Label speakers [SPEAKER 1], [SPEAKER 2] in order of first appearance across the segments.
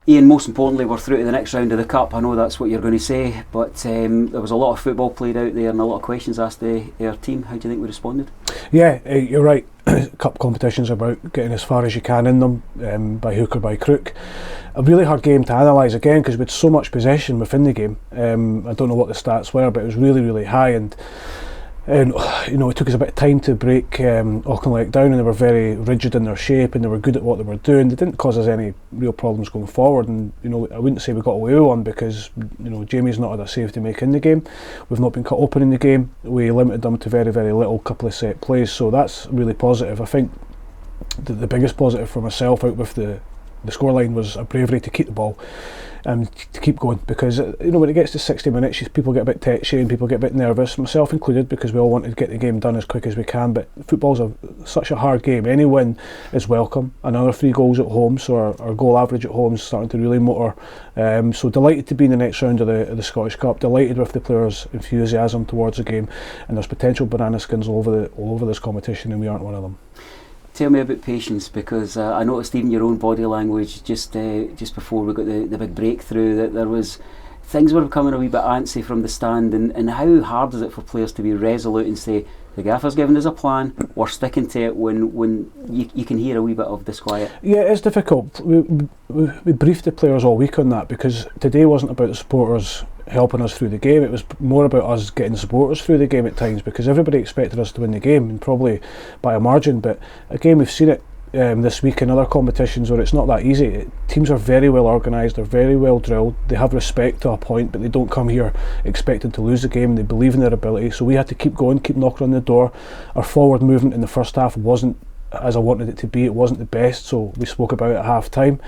[SPEAKER 1] Ian, most importantly, we're through to the next round of the Cup. I know that's what you're going to say, but there was a lot of football played out there and a lot of questions asked our team. How do you think we responded?
[SPEAKER 2] Yeah, you're right. Cup competitions are about getting as far as you can in them, by hook or by crook. A really hard game to analyse again because we had so much possession within the game. I don't know what the stats were, but it was really, really high, and it took us a bit of time to break Auchinleck down, and they were very rigid in their shape and they were good at what they were doing. They didn't cause us any real problems going forward, and I wouldn't say we got away with one because Jamie's not had a save to make in the game. We've not been cut open in the game. We limited them to very, very little, couple of set plays, so that's really positive. I think the biggest positive for myself out with the scoreline was a bravery to keep the ball and to keep going, because when it gets to 60 minutes people get a bit tetchy and people get a bit nervous, myself included, because we all want to get the game done as quick as we can. But football's such a hard game. Any win is welcome. Another 3 goals at home, so our goal average at home is starting to really motor. So delighted to be in the next round of the Scottish Cup, delighted with the players' enthusiasm towards the game, and there's potential banana skins all over this competition, and we aren't one of them.
[SPEAKER 1] Tell me about patience, because I noticed even your own body language just before we got the big breakthrough that there was things were becoming a wee bit antsy from the stand, and how hard is it for players to be resolute and say the gaffer's given us a plan, we're sticking to it when you can hear a wee bit of disquiet? Yeah,
[SPEAKER 2] it's difficult. We briefed the players all week on that, because today wasn't about the supporters helping us through the game, it was more about us getting the supporters through the game at times, because everybody expected us to win the game, and probably by a margin. But again, we've seen it this week in other competitions where it's not that easy. Teams are very well organised, they're very well drilled, they have respect to a point, but they don't come here expecting to lose the game, and they believe in their ability. So we had to keep going, keep knocking on the door. Our forward movement in the first half wasn't as I wanted it to be, it wasn't the best, so we spoke about it at half time.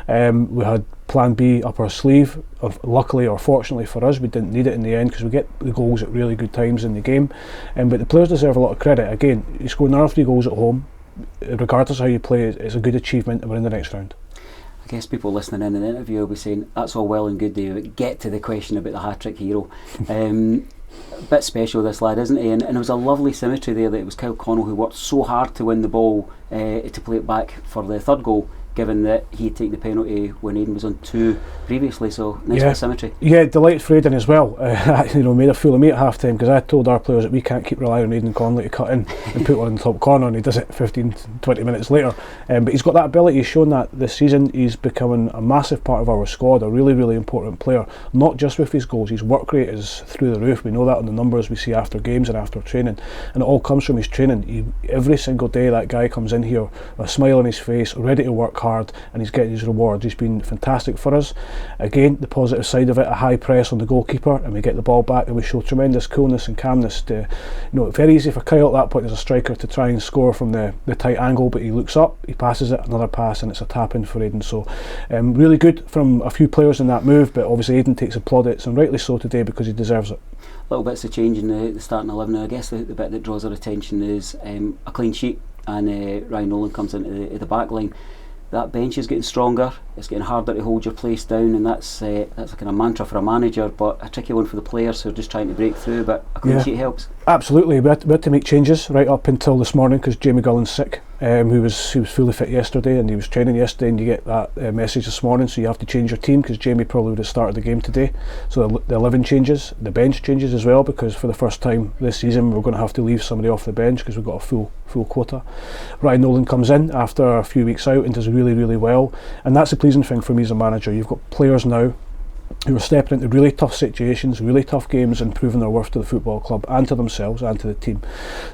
[SPEAKER 2] We had plan B up our sleeve. Luckily or fortunately for us, we didn't need it in the end, because we get the goals at really good times in the game. But the players deserve a lot of credit. Again, you score another 3 goals at home, regardless of how you play, it's a good achievement, and we're in the next round.
[SPEAKER 1] I guess people listening in an interview will be saying, that's all well and good, David, get to the question about the hat-trick hero. A bit special, this lad, isn't he? And there was a lovely symmetry there, that it was Kyle Connell who worked so hard to win the ball to play it back for the third goal, given that he had taken the penalty when Aidan was on 2 previously. So nice bit of symmetry. Yeah, delighted for Aidan as well.
[SPEAKER 2] Made a fool of me at half time, because I told our players that we can't keep relying on Aidan Connolly to cut in and put one in the top corner, and he does it 15-20 minutes later. But he's got that ability, he's shown that this season. He's becoming a massive part of our squad, a really, really important player, not just with his goals. His work rate is through the roof. We know that on the numbers we see after games and after training, and it all comes from his training. Every single day that guy comes in here with a smile on his face, ready to work hard, and he's getting his rewards. He's been fantastic for us. Again, the positive side of it, a high press on the goalkeeper, and we get the ball back, and we show tremendous coolness and calmness. Very easy for Kyle at that point as a striker to try and score from the tight angle, but he looks up, he passes it, another pass, and it's a tap in for Aidan. So really good from a few players in that move, but obviously Aidan takes the plaudits, and rightly so today, because he deserves it.
[SPEAKER 1] Little bits of change in the starting 11. I guess the bit that draws our attention is a clean sheet, and Ryan Nolan comes into the back line. That bench is getting stronger, it's getting harder to hold your place down, and that's a kind of mantra for a manager, but a tricky one for the players who are just trying to break through. But a clean sheet helps. Absolutely,
[SPEAKER 2] we had to make changes right up until this morning, because Jamie Gullen's sick. He was fully fit yesterday, and he was training yesterday, and you get that message this morning, so you have to change your team, because Jamie probably would have started the game today. So the 11 changes, the bench changes as well, because for the first time this season we're going to have to leave somebody off the bench, because we've got a full quota. Ryan Nolan comes in after a few weeks out and does really, really well, and that's a pleasing thing for me as a manager. You've got players now who are stepping into really tough situations, really tough games, and proving their worth to the football club and to themselves and to the team.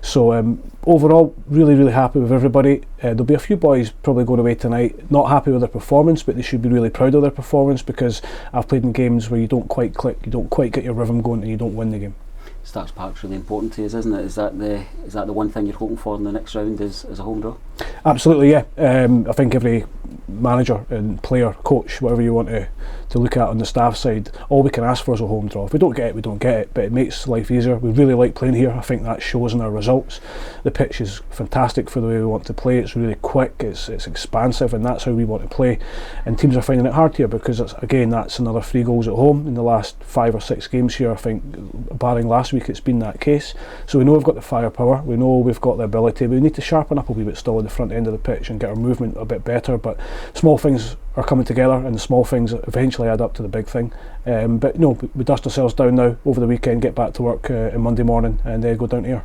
[SPEAKER 2] So overall, really, really happy with everybody. There'll be a few boys probably going away tonight not happy with their performance, but they should be really proud of their performance, because I've played in games where you don't quite click, you don't quite get your rhythm going, and you don't win the game.
[SPEAKER 1] Starks Park's really important to us, isn't it? Is that the one thing you're hoping for in the next round, is a home draw?
[SPEAKER 2] Absolutely, yeah. I think every manager and player, coach, whatever you want to look at on the staff side, all we can ask for is a home draw. If we don't get it, we don't get it, but it makes life easier. We really like playing here. I think that shows in our results. The pitch is fantastic for the way we want to play. It's really quick, it's expansive, and that's how we want to play. And teams are finding it hard here, because that's another 3 goals at home in the last 5 or 6 games here. I think, barring last week, it's been that case. So we know we've got the firepower, we know we've got the ability. We need to sharpen up a wee bit still in the front end of the pitch and get our movement a bit better, but But small things are coming together, and the small things eventually add up to the big thing. But no, we dust ourselves down now over the weekend, get back to work on Monday morning, and go down here.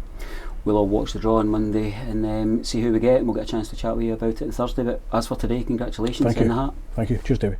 [SPEAKER 1] We'll all watch the draw on Monday and see who we get, and we'll get a chance to chat with you about it on Thursday. But as for today, congratulations in the hat.
[SPEAKER 2] Thank you. Cheers, Davey.